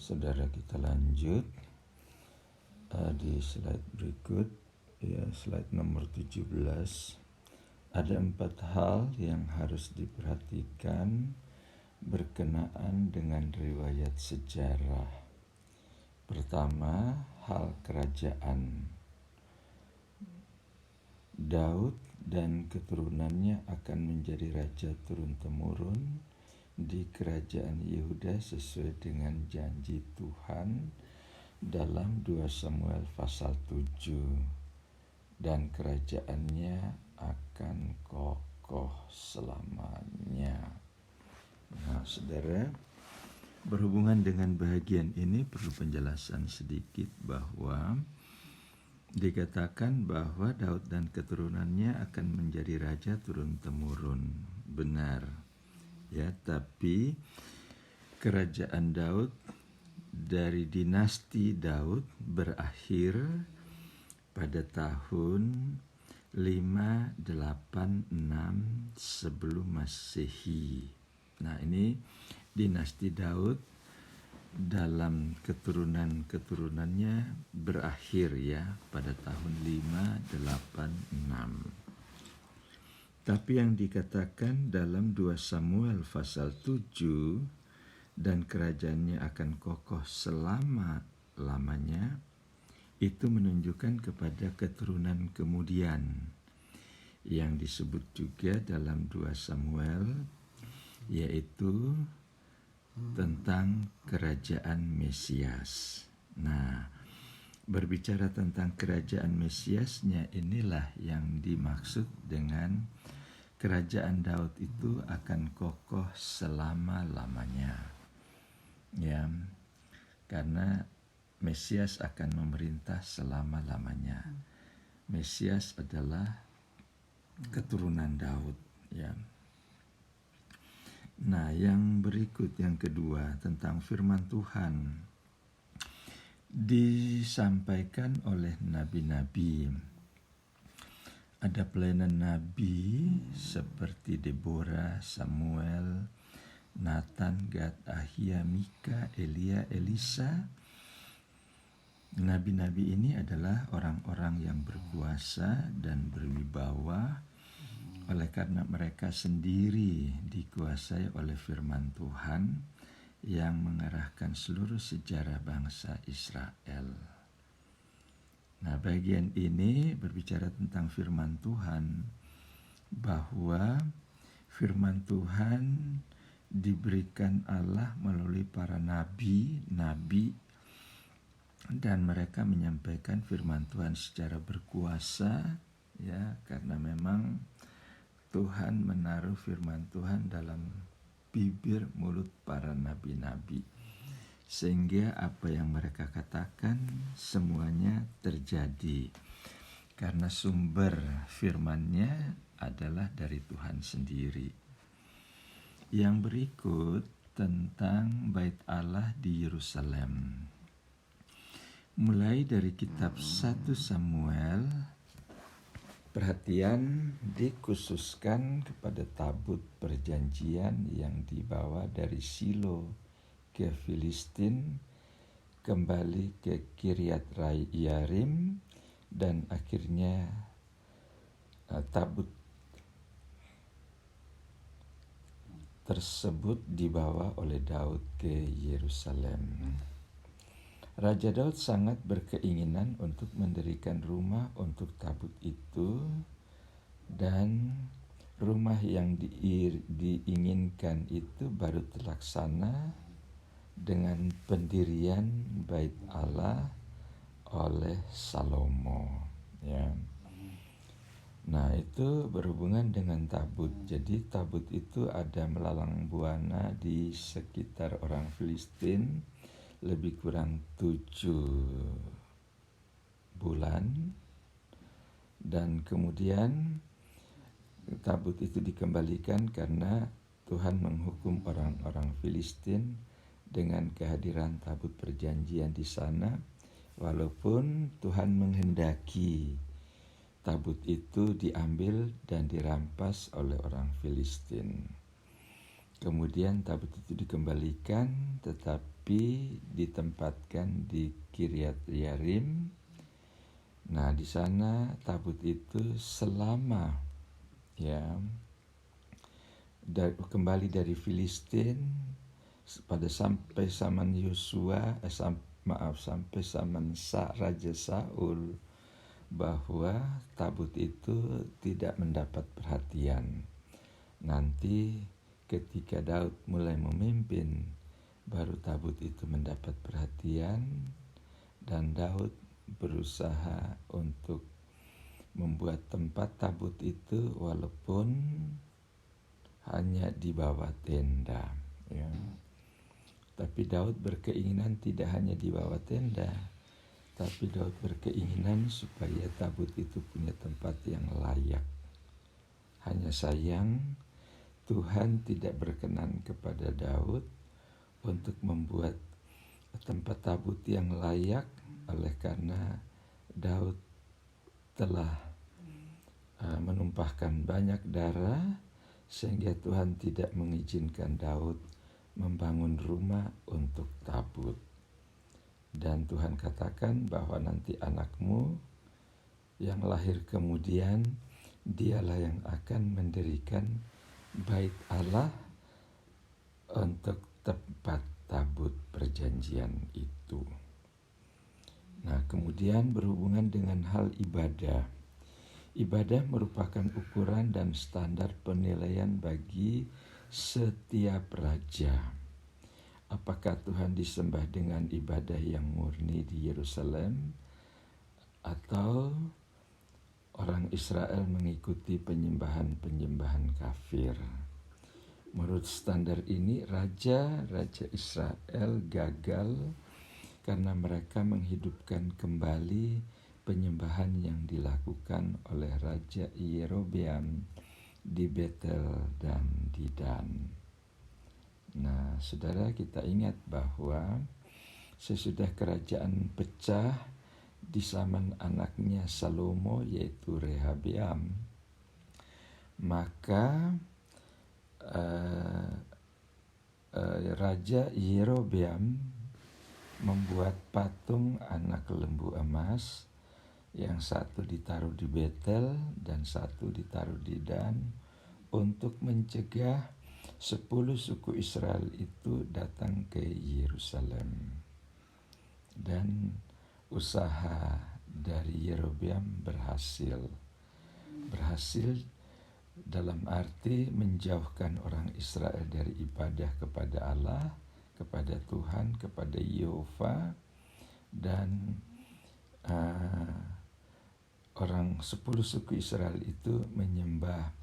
Saudara, kita lanjut di slide berikut, ya, slide nomor 17. Ada 4 hal yang harus diperhatikan berkenaan dengan riwayat sejarah. Pertama, hal kerajaan. Daud dan keturunannya akan menjadi raja turun-temurun di kerajaan Yehuda sesuai dengan janji Tuhan dalam 2 Samuel pasal 7, dan kerajaannya akan kokoh selamanya. Nah, saudara, berhubungan dengan bahagian ini perlu penjelasan sedikit bahwa dikatakan bahwa Daud dan keturunannya akan menjadi raja turun-temurun. Benar. Ya, tapi kerajaan Daud dari dinasti Daud berakhir pada tahun 586 sebelum Masehi. Nah, ini dinasti Daud dalam keturunan-keturunannya berakhir ya pada tahun 586. Tapi yang dikatakan dalam 2 Samuel pasal 7 dan kerajaannya akan kokoh selama-lamanya, itu menunjukkan kepada keturunan kemudian yang disebut juga dalam 2 Samuel, yaitu tentang kerajaan Mesias. Nah, berbicara tentang kerajaan Mesiasnya inilah yang dimaksud dengan kerajaan Daud itu akan kokoh selama-lamanya. Ya, karena Mesias akan memerintah selama-lamanya. Mesias adalah keturunan Daud, ya. Nah, yang berikut, yang kedua, tentang firman Tuhan disampaikan oleh nabi-nabi. Ada pelayanan nabi seperti Deborah, Samuel, Nathan, Gad, Ahia, Mika, Elia, Elisa. Nabi-nabi ini adalah orang-orang yang berkuasa dan berwibawa oleh karena mereka sendiri dikuasai oleh firman Tuhan yang mengarahkan seluruh sejarah bangsa Israel. Nah, bagian ini berbicara tentang firman Tuhan, bahwa firman Tuhan diberikan Allah melalui para nabi, dan mereka menyampaikan firman Tuhan secara berkuasa, ya, karena memang Tuhan menaruh firman Tuhan dalam bibir mulut para nabi-nabi. Sehingga apa yang mereka katakan semuanya terjadi. Karena sumber firman-Nya adalah dari Tuhan sendiri. Yang berikut tentang Bait Allah di Yerusalem. Mulai dari kitab 1 Samuel, perhatian dikhususkan kepada tabut perjanjian yang dibawa dari Shilo ke Filistin, kembali ke Kiryat Yarim, dan akhirnya tabut tersebut dibawa oleh Daud ke Yerusalem. Raja Daud sangat berkeinginan untuk mendirikan rumah untuk tabut itu, dan rumah yang diinginkan itu baru terlaksana dengan pendirian Bait Allah oleh Salomo, ya. Nah, itu berhubungan dengan tabut. Jadi tabut itu ada melalang buana di sekitar orang Filistin lebih kurang 7 bulan, dan kemudian tabut itu dikembalikan karena Tuhan menghukum orang-orang Filistin dengan kehadiran tabut perjanjian di sana, walaupun Tuhan menghendaki tabut itu diambil dan dirampas oleh orang Filistin. Kemudian tabut itu dikembalikan, tetapi api ditempatkan di Kiryat Yarim. Nah, di sana tabut itu selama kembali dari Filistin sampai zaman Yosua, sampai zaman Raja Saul, bahwa tabut itu tidak mendapat perhatian. Nanti ketika Daud mulai memimpin, baru tabut itu mendapat perhatian, dan Daud berusaha untuk membuat tempat tabut itu walaupun hanya di bawah tenda, ya. Tapi Daud berkeinginan tidak hanya di bawah tenda, tapi Daud berkeinginan supaya tabut itu punya tempat yang layak. Hanya sayang Tuhan tidak berkenan kepada Daud untuk membuat tempat tabut yang layak, oleh karena Daud telah menumpahkan banyak darah, sehingga Tuhan tidak mengizinkan Daud membangun rumah untuk tabut. Dan Tuhan katakan bahwa nanti anakmu yang lahir kemudian, dialah yang akan mendirikan bait Allah untuk tempat tabut perjanjian itu. Nah, kemudian berhubungan dengan hal ibadah. Ibadah merupakan ukuran dan standar penilaian bagi setiap raja. Apakah Tuhan disembah dengan ibadah yang murni di Yerusalem, atau orang Israel mengikuti penyembahan kafir? Menurut standar ini, raja Israel gagal karena mereka menghidupkan kembali penyembahan yang dilakukan oleh Raja Yerobeam di Betel dan di Dan. Nah, saudara, kita ingat bahwa sesudah kerajaan pecah di zaman anaknya Salomo, yaitu Rehabeam, maka Raja Yerobeam membuat patung anak lembu emas, yang satu ditaruh di Betel dan satu ditaruh di Dan, untuk mencegah 10 suku Israel itu datang ke Yerusalem. Dan usaha dari Yerobeam berhasil dalam arti menjauhkan orang Israel dari ibadah kepada Allah, kepada Tuhan, kepada Yehova, dan orang 10 suku Israel itu menyembah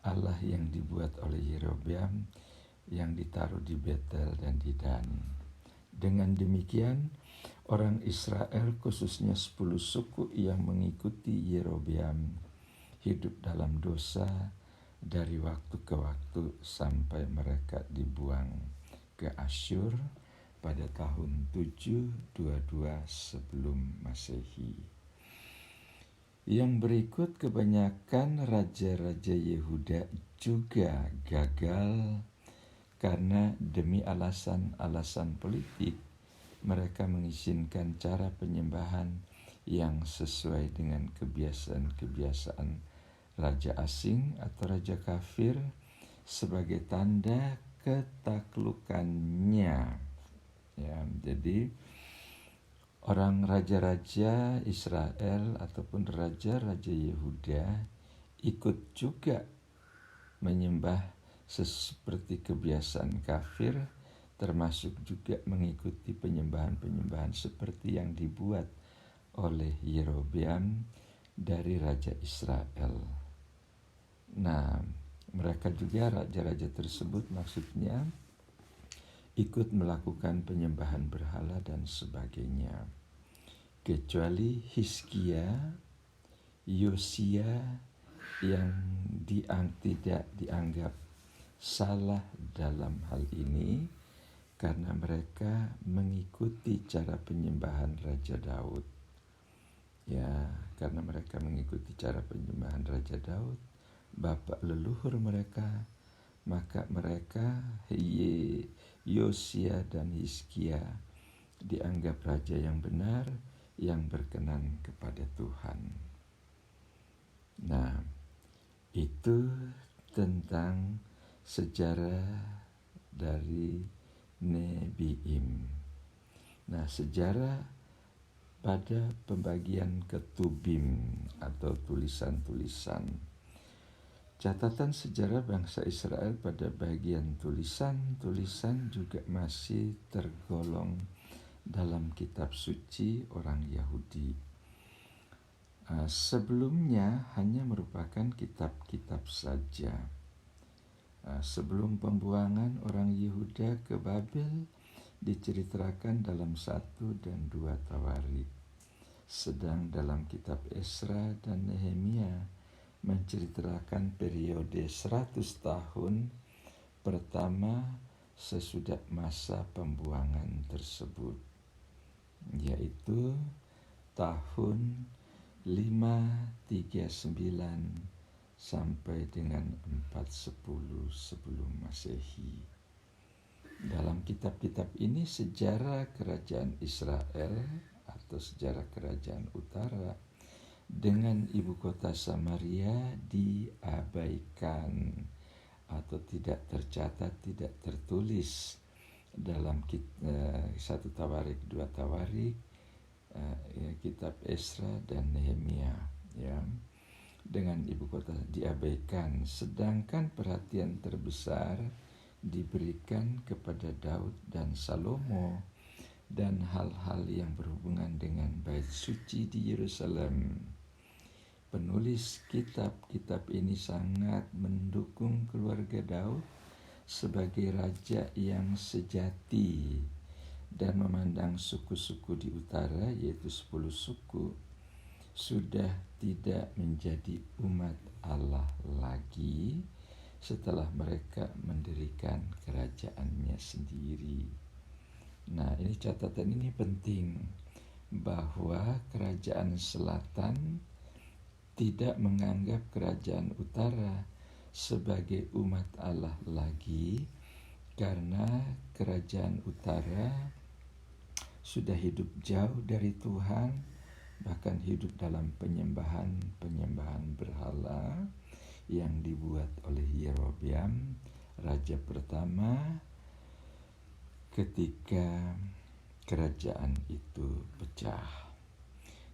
Allah yang dibuat oleh Yerobeam, yang ditaruh di Betel dan di Dan. Dengan demikian, orang Israel, khususnya 10 suku yang mengikuti Yerobeam, hidup dalam dosa dari waktu ke waktu sampai mereka dibuang ke Asyur pada tahun 722 sebelum Masehi. Yang berikut, kebanyakan raja-raja Yehuda juga gagal karena demi alasan-alasan politik mereka mengizinkan cara penyembahan yang sesuai dengan kebiasaan-kebiasaan raja asing atau raja kafir sebagai tanda ketaklukannya. Ya, jadi orang raja-raja Israel ataupun raja-raja Yehuda ikut juga menyembah seperti kebiasaan kafir, termasuk juga mengikuti penyembahan-penyembahan seperti yang dibuat oleh Yerobeam dari Raja Israel. Nah, mereka juga, raja-raja tersebut maksudnya, ikut melakukan penyembahan berhala dan sebagainya. Kecuali Hizkia, Yosia yang tidak dianggap salah dalam hal ini, karena mereka mengikuti cara penyembahan Raja Daud. Ya, karena mereka mengikuti cara penyembahan Raja Daud, bapak leluhur mereka, maka mereka Yosia dan Hizkia dianggap raja yang benar, yang berkenan kepada Tuhan. Nah, itu tentang sejarah dari Nebiim. Nah, sejarah pada pembagian ketubim atau tulisan-tulisan. Catatan sejarah bangsa Israel pada bagian tulisan-tulisan juga masih tergolong dalam kitab suci orang Yahudi. Sebelumnya hanya merupakan kitab-kitab saja. Sebelum pembuangan orang Yehuda ke Babel diceritakan dalam 1 dan 2 Tawarik. Sedang dalam kitab Esra dan Nehemia menceritakan periode 100 tahun pertama sesudah masa pembuangan tersebut, yaitu tahun 539 sampai dengan 410 sebelum Masehi. Dalam kitab-kitab ini sejarah kerajaan Israel atau sejarah kerajaan utara dengan ibu kota Samaria diabaikan atau tidak tercatat, tidak tertulis dalam 1 Tawarik, 2 Tawarik, kitab Esra dan Nehemia, ya. Dengan ibu kota diabaikan, sedangkan perhatian terbesar diberikan kepada Daud dan Salomo dan hal-hal yang berhubungan dengan bait suci di Yerusalem. Penulis kitab-kitab ini sangat mendukung keluarga Daud sebagai raja yang sejati dan memandang suku-suku di utara, yaitu 10 suku, sudah tidak menjadi umat Allah lagi setelah mereka mendirikan kerajaannya sendiri. Nah, ini catatan ini penting, bahwa kerajaan selatan tidak menganggap kerajaan utara sebagai umat Allah lagi, karena kerajaan utara sudah hidup jauh dari Tuhan, bahkan hidup dalam penyembahan berhala yang dibuat oleh Yerobeam, raja pertama, ketika kerajaan itu pecah.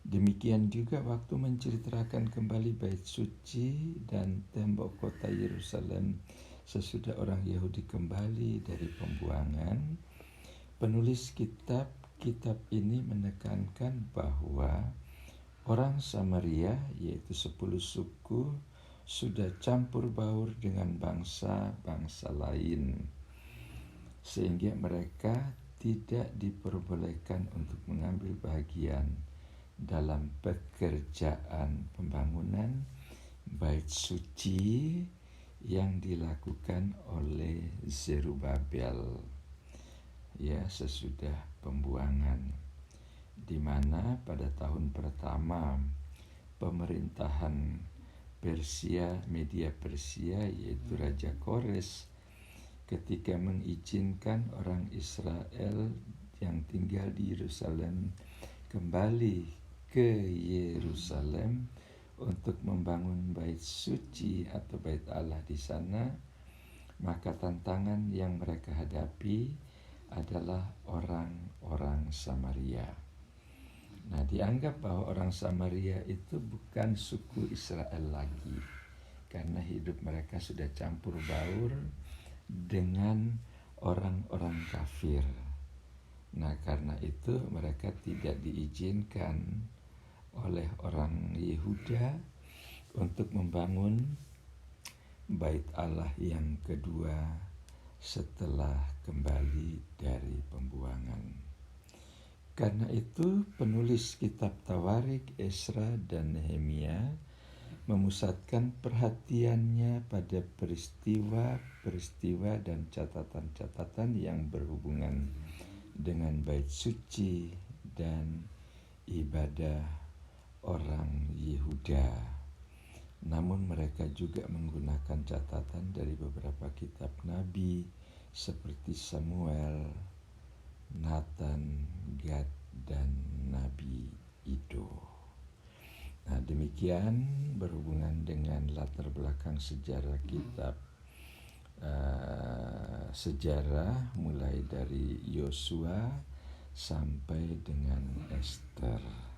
Demikian juga waktu menceritakan kembali bait suci dan tembok kota Yerusalem sesudah orang Yahudi kembali dari pembuangan. Penulis kitab ini menekankan bahwa orang Samaria, yaitu 10 suku, sudah campur baur dengan bangsa-bangsa lain, sehingga mereka tidak diperbolehkan untuk mengambil bagian dalam pekerjaan pembangunan bait suci yang dilakukan oleh Zerubabel, ya, sesudah pembuangan, di mana pada tahun pertama pemerintahan media Persia, yaitu Raja Kores, ketika mengizinkan orang Israel yang tinggal di Yerusalem kembali ke Yerusalem untuk membangun bait suci atau bait Allah di sana, maka tantangan yang mereka hadapi adalah orang-orang Samaria. Nah, dianggap bahwa orang Samaria itu bukan suku Israel lagi, karena hidup mereka sudah campur baur dengan orang-orang kafir. Nah, karena itu mereka tidak diizinkan oleh orang Yehuda untuk membangun bait Allah yang kedua setelah kembali dari pembuangan. Karena itu penulis kitab Tawarik, Esra, dan Nehemia memusatkan perhatiannya pada peristiwa-peristiwa dan catatan-catatan yang berhubungan dengan bait suci dan ibadah orang Yehuda. Namun mereka juga menggunakan catatan dari beberapa kitab nabi seperti Samuel, Nathan, Gad, dan Nabi Ido. Nah, demikian berhubungan dengan latar belakang sejarah kitab sejarah mulai dari Yosua sampai dengan Esther.